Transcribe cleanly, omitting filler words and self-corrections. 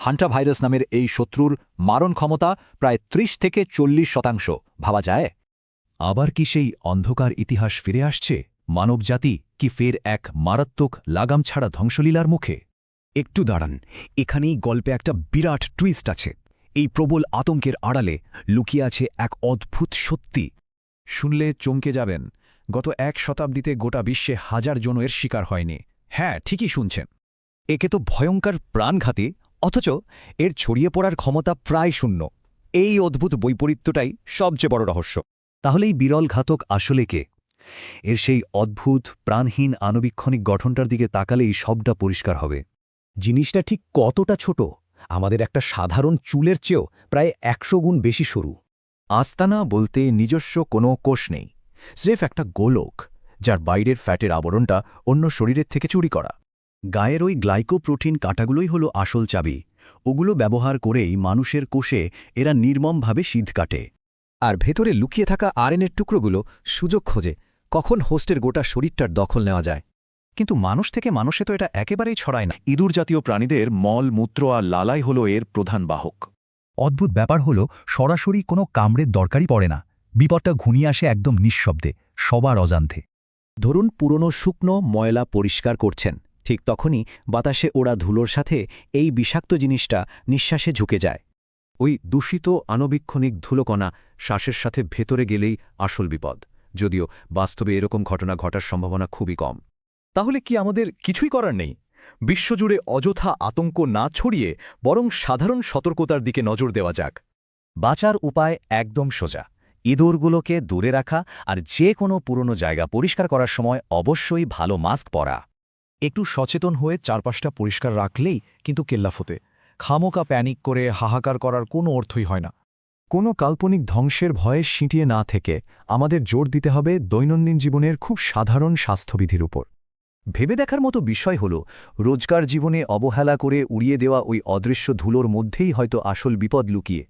Hanta virus নামের এই শত্রুর মারণ ক্ষমতা প্রায় ৩০ থেকে ৪০%। ভাবা যায়? আবার কি সেই অন্ধকার ইতিহাস ফিরে আসছে? মানবজাতি কি ফের এক মারাত্মক লাগাম ছাড়া ধ্বংসলীলার মুখে? একটু দাঁড়ান, এখানেই গল্পে একটা বিরাট টুইস্ট আছে। এই প্রবল আতঙ্কের আড়ালে লুকিয়ে আছে এক অদ্ভুত সত্যি। শুনলে চমকে যাবেন, গত ১ শতাব্দীতে গোটা বিশ্বে হাজার জন এর শিকার হয়নি। হ্যাঁ, ঠিকই শুনছেন। একে তো ভয়ঙ্কর প্রাণঘাতী, অথচ এর ছড়িয়ে পড়ার ক্ষমতা প্রায় শূন্য। এই অদ্ভুত বৈপরীত্যটাই সবচেয়ে বড় রহস্য। তাহলে এই বিরল ঘাতক আসলে কে? এর সেই অদ্ভুত প্রাণহীন আণুবীক্ষণিক গঠনটার দিকে তাকালেই সবটা পরিষ্কার হবে। জিনিসটা ঠিক কতটা ছোট? আমাদের একটা সাধারণ চুলের চেয়েও প্রায় ১০০ গুণ বেশি সরু। আস্তানা বলতে নিজস্ব কোনো কোষ নেই, স্রেফ একটা গোলক, যার বাইরের ফ্যাটের আবরণটা অন্য শরীরের থেকে চুরি করা। গায়ের ওই গ্লাইকোপ্রোটিন কাঁটাগুলোই হলো আসল চাবি। ওগুলো ব্যবহার করেই মানুষের কোষে এরা নির্মমভাবে সিঁধ কাটে। আর ভেতরে লুকিয়ে থাকা আরএনএর টুকরোগুলো সুযোগ খোঁজে কখন হোস্টের গোটা শরীরটার দখল নেওয়া যায়। কিন্তু মানুষ থেকে মানুষে তো এটা একেবারেই ছড়ায় না। ইঁদুর জাতীয় প্রাণীদের মল, মূত্র আর লালাই হলো এর প্রধান বাহক। অদ্ভুত ব্যাপার হলো, সরাসরি কোনো কামড়ের দরকারই পড়ে না। বিপদটা ঘনিয়ে আসে একদম নিঃশব্দে, সবার অজান্তে। ধরুন পুরনো শুকনো ময়লা পরিষ্কার করছেন, ঠিক তখনই বাতাসে ওড়া ধুলোর সাথে এই বিষাক্ত জিনিসটা নিঃশ্বাসে ঝুঁকে যায়। ওই দূষিত আণুবীক্ষণিক ধুলোকণা শ্বাসের সাথে ভেতরে গেলেই আসল বিপদ, যদিও বাস্তবে এরকম ঘটনা ঘটার সম্ভাবনা খুবই কম। তাহলে কি আমাদের কিছুই করার নেই? বিশ্বজুড়ে অযথা আতঙ্ক না ছড়িয়ে বরং সাধারণ সতর্কতার দিকে নজর দেওয়া যাক। বাঁচার উপায় একদম সোজা। ইঁদুরগুলোকে দূরে রাখা আর যে কোনো পুরনো জায়গা পরিষ্কার করার সময় অবশ্যই ভালো মাস্ক পরা। একটু সচেতন হয়ে চারপাশটা পরিষ্কার রাখলেই কিন্তু কেল্লাফতে। খামোকা প্যানিক করে হাহাকার করার কোনো অর্থই হয় না। কোনো কাল্পনিক ধ্বংসের ভয়ে সিঁটিয়ে না থেকে আমাদের জোর দিতে হবে দৈনন্দিন জীবনের খুব সাধারণ স্বাস্থ্যবিধির উপর। ভেবে দেখার মতো বিষয় হল, রোজকার জীবনে অবহেলা করে উড়িয়ে দেওয়া ওই অদৃশ্য ধুলোর মধ্যেই হয়তো আসল বিপদ লুকিয়ে।